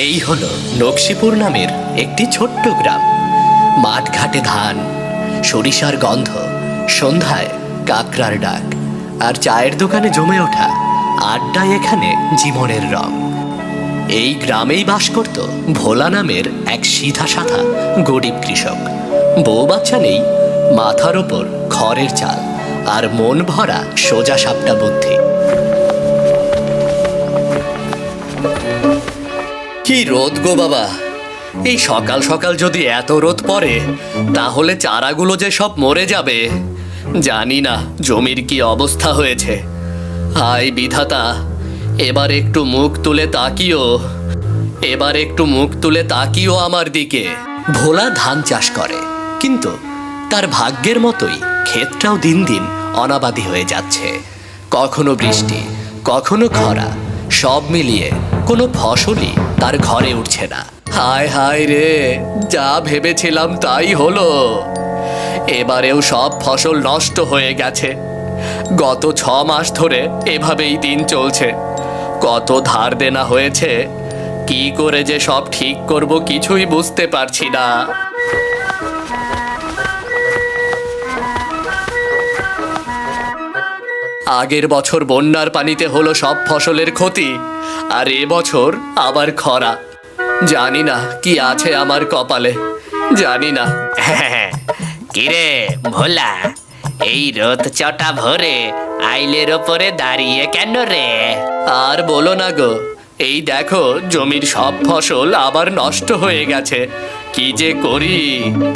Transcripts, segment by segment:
এই হলো নকশিপুর নামের একটি ছোট্ট গ্রাম। মাঠ ঘাটে ধান, সরিষার গন্ধ, সন্ধ্যায় কাকড়ার ডাক, আর চায়ের দোকানে জমে ওঠা আড্ডায় এখানে জীবনের রং। এই গ্রামেই বাস করত ভোলা নামের এক সিধা সাধা গরিব কৃষক। বউ বাচ্চা নেই, মাথার ওপর খড়ের চাল, আর মন ভরা সোজা সাপটা বুদ্ধি। কি রোদ গো বাবা! এই সকাল সকাল যদি এত রোদ পড়ে তাহলে চারাগুলো যে সব মরে যাবে। জানি না জমির কি অবস্থা হয়েছে। হায় বিধাতা, এবার একটু মুখ তুলে তাকিও আমার দিকে। ভোলা ধান চাষ করে, কিন্তু তার ভাগ্যের মতোই ক্ষেতটাও দিন দিন অনাবাদি হয়ে যাচ্ছে। কখনো বৃষ্টি, কখনো খরা, সব মিলিয়ে কোনো ফসলই তার ঘরে উঠছে না। হায় হায় রে, যা ভেবেছিলাম তাই হলো। এবারেও সব ফসল নষ্ট হয়ে গেছে। গত 6 মাস ধরে এভাবেই দিন চলছে। কত ধার দেনা হয়েছে, কি করে যে সব ঠিক করব কিছুই বুঝতে পারছি না। আগের বছর বন্যার পানিতে হলো সব ফসলের ক্ষতি, আর এবছর আবার খরা। জানি না কি আছে আমার কপালে, জানি না। কিরে ভোলা, এই রোদ চটা ভরে আইলের ওপরে দাঁড়িয়ে কেন রে? আর বলো না গো, এই দেখো জমির সব ফসল আবার নষ্ট হয়ে গেছে। কি যে করি!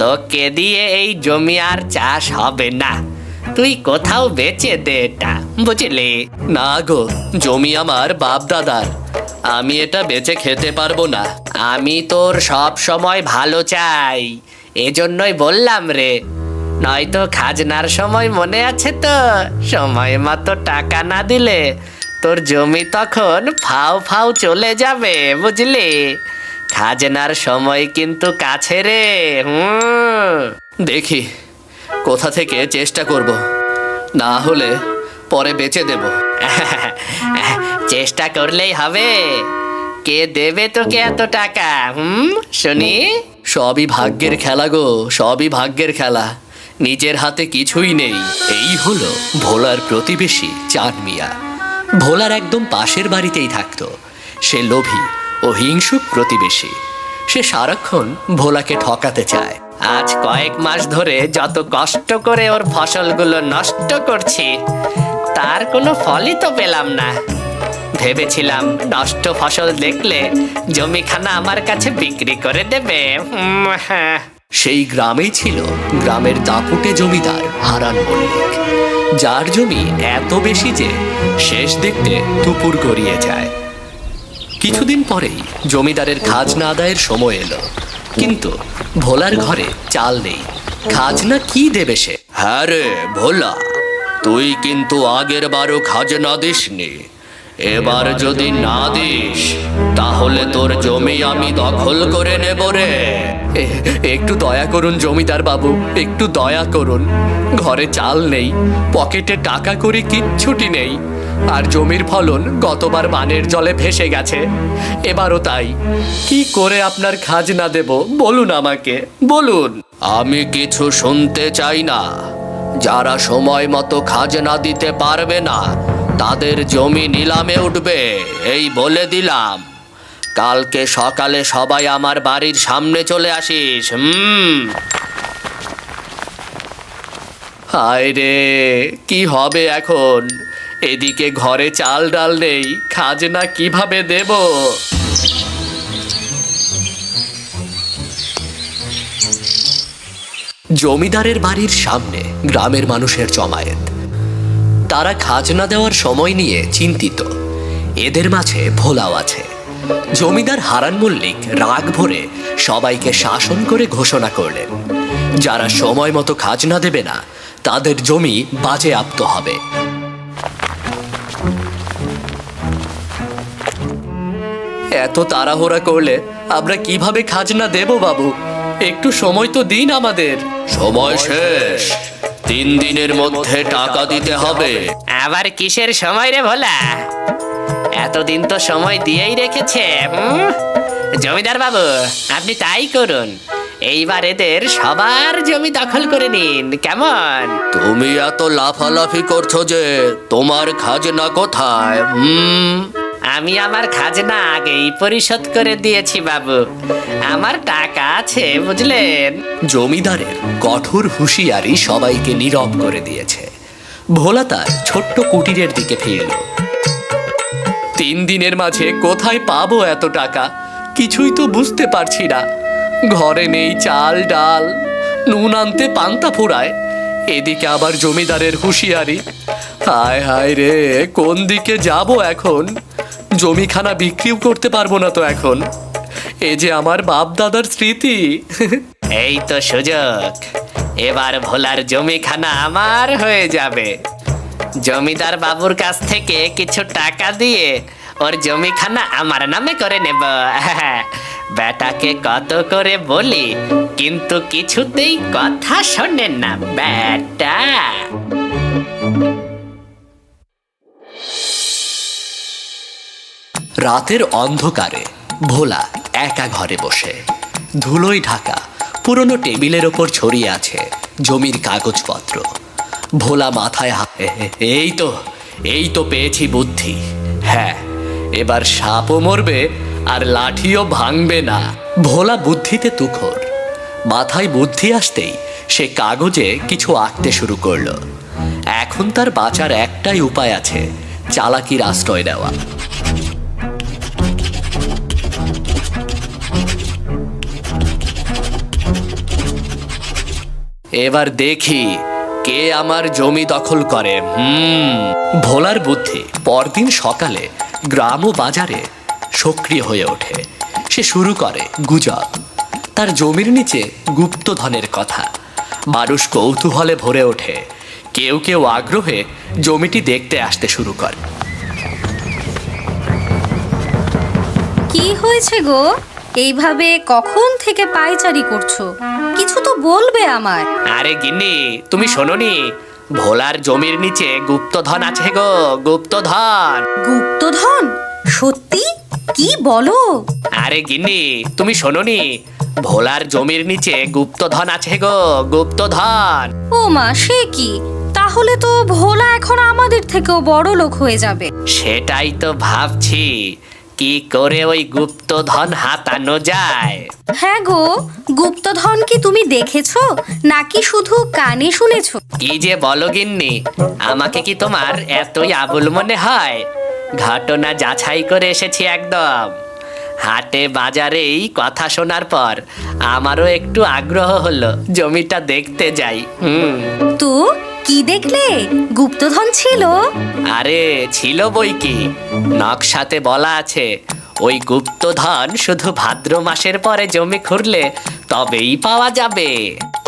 তোকে দিয়ে এই জমি আর চাষ হবে না, তুই কোথাও বেচে দে এটা, বুঝলি? না গো, জমি আমার বাপ দাদার, আমি এটা বেচে খেতে পারবো না। আমি তোর সব সময় ভালো চাই, এজন্যই বললাম রে। নয়তো খাজনার সময় মনে আছে তো, সময় মতো টাকা না দিলে তোর জমি তখন ফাও ফাও চলে যাবে, বুঝলি? খাজনার সময় কিন্তু কাছে রে। দেখি কোথা থেকে চেষ্টা করব, না হলে পরে বেচে দেব। চেষ্টা করলেই হবে। কে দেবে তোকে এত টাকা? শুনি। সবই ভাগ্যের খেলা গো, সবই ভাগ্যের খেলা। নিজের হাতে কিছুই নেই। এই হলো ভোলার প্রতিবেশী চাঁদ মিয়া। ভোলার একদম পাশের বাড়িতেই থাকতো। সে লোভী ও হিংসুক প্রতিবেশী। সে সারাক্ষণ ভোলাকে ঠকাতে চায়। আজ কয়েক মাস ধরে যত কষ্ট করে ওর ফসলগুলো নষ্ট করছি, তার কোনো ফলই তো পেলাম না। ভেবেছিলাম নষ্ট ফসল দেখলে জমিখানা আমার কাছে বিক্রি করে দেবে। সেই গ্রামেই ছিল গ্রামের দাপুটে জমিদার হারান মল্লিক, যার জমি এত বেশি যে শেষ দেখতে দুপুর গড়িয়ে যায়। কিছুদিন পরেই জমিদারের খাজনা আদায়ের সময় এলো, কিন্তু ভোলার ঘরে চাল নেই। খাজনা কি দেবে সে? হ্যাঁ রে ভোলা, তুই কিন্তু আগের বারও খাজনা দিসনি। এবার যদি না দিস তাহলে তোর জমি আমি দখল করে নেব রে। একটু দয়া করুন জমিদার বাবু, একটু দয়া করুন। ঘরে চাল নেই, পকেটে টাকা করি কিচ্ছুটি নেই, আর জমির ফলন গতবার বানের জলে ভেসে গেছে, এবারও তাই। কি করে আপনার খাজনা দেব বলুন আমাকে, বলুন। আমি কিছু শুনতে চাই না। যারা সময় মতো খাজনা দিতে পারবে না তাদের জমি নিলামে উঠবে, এই বলে দিলাম। কালকে সকালে সবাই আমার বাড়ির সামনে চলে আসিস। হায় রে, কি হবে এখন? এদিকে ঘরে চাল ডাল নেই, খাজনা কিভাবে দেব? জমিদারের বাড়ির সামনে গ্রামের মানুষের জমায়েত। তারা খাজনা দেওয়ার সময় নিয়ে চিন্তিত। এদের মাঝে ভোলাও আছে। জমিদার হারান মল্লিক রাগ ভরে সবাইকে শাসন করে ঘোষণা করলেন, যারা সময় মতো খাজনা দেবে না তাদের জমি বাজেয়াপ্ত হবে। এত তাড়াহুড়া করলে আমরা কিভাবে খাজনা দেব বাবু? একটু সময় তো দিন আমাদের। সময় শেষ, 3 দিনের মধ্যে টাকা দিতে হবে। আবার কিসের সময় রে ভোলা? এতদিন তো সময় দিয়েই রেখেছে। জমিদার বাবু, আপনি তাই করুন। এইবার এদের সবার জমি দখল করে নিন, কেমন? তুমি এত লাফালাফি করছো যে, তোমার খাজনা কোথায়? আমি আমার খাজনা আগেই পরিশোধ করে দিয়েছি বাবু, আমার টাকা আছে, বুঝলেন? জমিদারের কঠোর হুঁশিয়ারি সবাইকে নীরব করে দিয়েছে। ভোলা তার ছোট্ট কুটিরের দিকে ফিরল। 3 দিনের মাঝে কোথায় পাবো এত টাকা, কিছুই তো বুঝতে পারছি না। ঘরে নেই চাল ডাল, নুন আনতে পান্তা ফুরায়, এদিকে আবার জমিদারের হুঁশিয়ারি। হায় হায় রে, কোন দিকে যাব এখন? জমিখানা বিক্রিও করতে পারবো না তো এখন। এ যে আমার বাপ দাদার স্মৃতি। এই তো সুযোগ, এবার ভোলার জমিখানা আমার হয়ে যাবে। জমিদার বাবুর কাছ থেকে কিছু টাকা দিয়ে ওর জমিখানা আমার নামে করে নেব। বেটাকে কত করে বলি, কিন্তু কিছুতেই কথা শোনেন না বেটা। রাতের অন্ধকারে ভোলা একা ঘরে বসে, ধুলোয় ঢাকা পুরনো টেবিলের ওপর ছড়িয়ে আছে জমির কাগজপত্র। ভোলা মাথায় এই তো পেয়েছি বুদ্ধি। হ্যাঁ, এবার সাপও মরবে আর লাঠিও ভাঙবে না। ভোলা বুদ্ধিতে তুখর। মাথায় বুদ্ধি আসতেই সে কাগজে কিছু আঁকতে শুরু করলো। এখন তার বাঁচার একটাই উপায় আছে, চালাকির আশ্রয় নেওয়া। এবার দেখি কে আমার জমি দখল করে। ভোলার বুদ্ধি পরদিন সকালে গ্রাম ও বাজারে সক্রিয় হয়ে ওঠে। সে শুরু করে গুজব, তার জমির নিচে গুপ্তধনের কথা। মানুষ কৌতূহলে ভরে ওঠে, কেউ কেউ আগ্রহে জমিটি দেখতে আসতে শুরু করে। কি হয়েছে গো? এইভাবে কখন থেকে পায়চারি করছো? কিছু তো বলবে আমায়। আরে গিন্নি, তুমি শোনোনি? ভোলার জমির নিচে গুপ্তধন আছে গো, গুপ্তধন। গুপ্তধন? সত্যি? কি বলো? আরে গিন্নি, তুমি শোনোনি? ভোলার জমির নিচে গুপ্তধন আছে গো, গুপ্তধন। ও মা, সে কি? তাহলে তো ভোলা এখন আমাদের থেকেও বড় লোক হয়ে যাবে। সেটাই তো ভাবছি, কি করে ওই গুপ্তধন হাতানো যায়। হ্যাঁ গো, গুপ্তধন কি তুমি দেখেছো নাকি শুধু কানে শুনেছো? কি যে বলো গিন্নি, আমাকে কি তোমার এতই আবুল মনে হয়? ঘটনা যাচাই করে এসেছি একদম। হাটে বাজারেই কথা শোনার পর আমারও একটু আগ্রহ হলো, জমিটা দেখতে যাই। তো কি দেখলে? গুপ্তধন ছিল? আরে ছিল বই কি, নকশাতে বলা আছে ওই গুপ্তধন শুধু ভাদ্র মাসের পরে জমি খুঁড়লে তবেই পাওয়া যাবে।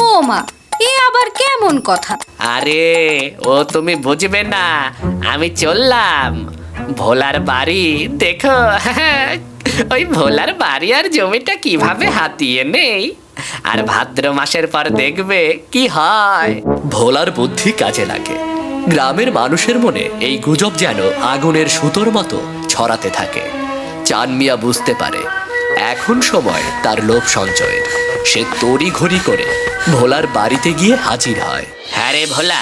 ও মা, এ আবার কেমন কথা? আরে ও তুমি বুঝবে না, আমি চললাম ভোলার বাড়ি দেখো। ওই ভোলার বাড়ি আর জমিটা কিভাবে হাতিয়ে নেই, আর ভাদ্র মাসের পর দেখবে কি হয়। ভোলার বুদ্ধি কাজে লাগে। গ্রামের মানুষের মনে এই গুজব যেন আগুনের সুতোর মতো ছড়াতে থাকে। চান মিয়া বুঝতে পারে এখন সময় তার লোভ সঞ্চয়ের। সে তড়ি ঘড়ি করে ভোলার বাড়িতে গিয়ে হাজির হয়। হ্যাঁ রে ভোলা,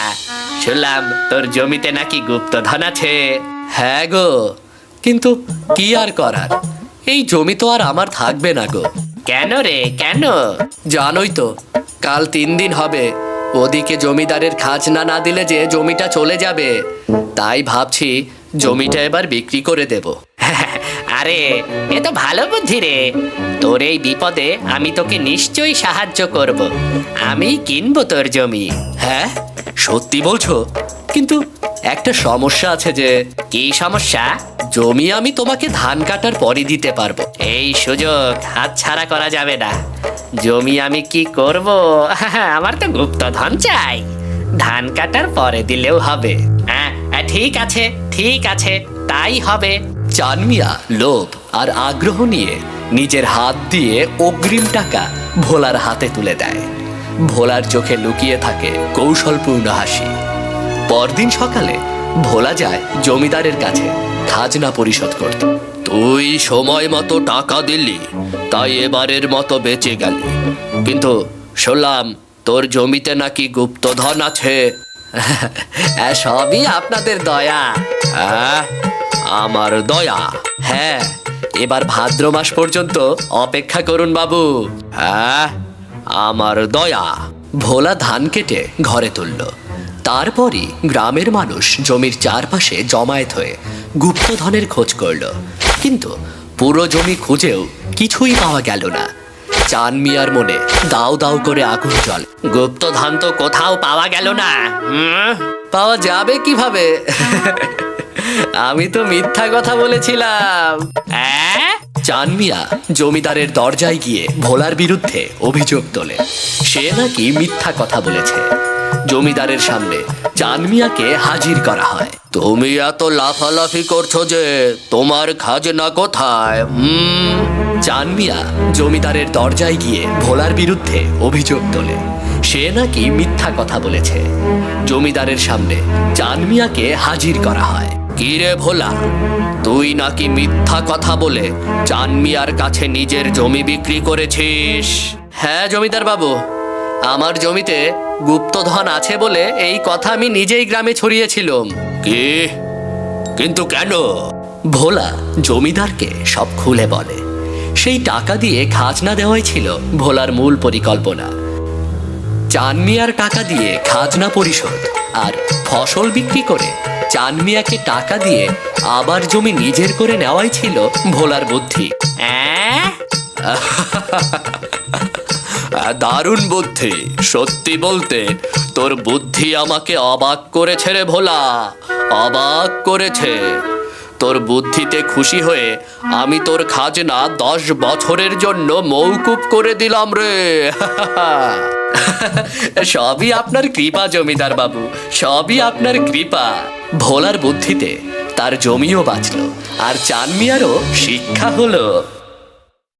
শুনলাম তোর জমিতে নাকি গুপ্তধন আছে। হ্যাঁ গো, কিন্তু কি আর করার, এই জমি তো আর আমার থাকবে না গো। কেন রে, কেন? জানোই তো, কাল 3 দিন হবে। ওদিকে জমিদারের খাজনা না দিলে যে জমিটা চলে যাবে, তাই ভাবছি জমিটা এবার বিক্রি করে দেব। আরে এ তো ভালো বুদ্ধি রে, তোর এই বিপদে আমি তোকে নিশ্চয়ই সাহায্য করব। আমি কিনবো তোর জমি। হ্যাঁ, সত্যি বলছো? কিন্তু একটা সমস্যা আছে। যে কি সমস্যা? জমি আমি তোমাকে ধান কাটার পরই দিতে পারবো। এই সুযোগ হাতছাড়া করা যাবে না। জমি আমি কি করব? আমার তো গুপ্তধন চাই। ধান কাটার পরে দিলেও হবে। হ্যাঁ ঠিক আছে, ঠিক আছে, তাই হবে। চান মিয়া লোভ আর আগ্রহ নিয়ে নিজের হাত দিয়ে অগ্রিম টাকা ভোলার হাতে তুলে দেয়। ভোলার চোখে লুকিয়ে থাকে কৌশলপূর্ণ হাসি। পরদিন সকালে ভোলা যায় জমিদারের কাছে খাজনা পরিশোধ করতে। তুই সময় মতো টাকা দিলি, তাই এবারের মতো বেঁচে গেলি। কিন্তু শুনলাম তোর জমিতে নাকি গুপ্তধন আছে। সবই আপনাদের দয়া। আমার দয়া? হ্যাঁ, এবার ভাদ্র মাস পর্যন্ত অপেক্ষা করুন বাবু। আমার দয়া? ভোলা ধান কেটে ঘরে তুলল। তারপরই গ্রামের মানুষ জমির চারপাশে জমায়েত হয়ে গুপ্তধনের খোঁজ করল, কিন্তু পুরো জমি খুঁজেও কিছুই পাওয়া গেল না। চান মিয়ার মনে দাও দাও করে আগুন জ্বলে। গুপ্তধন তো কোথাও পাওয়া গেল না। পাওয়া যাবে কিভাবে? আমি তো মিথ্যা কথা বলেছিলাম। চান মিয়া জমিদারের দরজায় গিয়ে ভোলার বিরুদ্ধে অভিযোগ তোলে সে নাকি মিথ্যা কথা বলেছে। জমিদারের সামনে চান মিয়াকে হাজির করা হয়। তুমি এত লাফালাফি করছো যে, তোমার খাজনা কোথায়? চান মিয়া জমিদারের দরজায় গিয়ে ভোলার বিরুদ্ধে অভিযোগ তোলে সে নাকি মিথ্যা কথা বলেছে। জমিদারের সামনে চান মিয়াকে হাজির করা হয়। কি রে ভোলা, তুই নাকি মিথ্যা কথা বলে চান মিয়ার কাছে নিজের জমি বিক্রি করেছিস? হ্যাঁ জমিদার বাবু, আমার জমিতে গুপ্তধন আছে বলে এই কথা আমি নিজেই গ্রামে ছড়িয়েছিলাম। কি? কিন্তু কেন? ভোলা জমিদারকে সব খুলে বলে। সেই টাকা দিয়ে খাজনা দেওয়াই ছিল ভোলার মূল পরিকল্পনা। চান মিয়ার টাকা দিয়ে খাজনা পরিশোধ আর ফসল বিক্রি করে চান মিয়াকে টাকা দিয়ে আবার জমি নিজের করে নেওয়াই ছিল ভোলার বুদ্ধি। দারুণ বুদ্ধি। সত্যি বলতে তোর বুদ্ধি আমাকে অবাক করেছে রে ভোলা, অবাক করেছে। তোর বুদ্ধিতে খুশি হয়ে আমি তোর খাজনা 10 বছরের জন্য মওকুফ করে দিলাম রে। সবই আপনার কৃপা জমিদার বাবু, সবই আপনার কৃপা। ভোলার বুদ্ধিতে তার জমিও বাঁচলো আর চান মিয়ারও শিক্ষা হলো।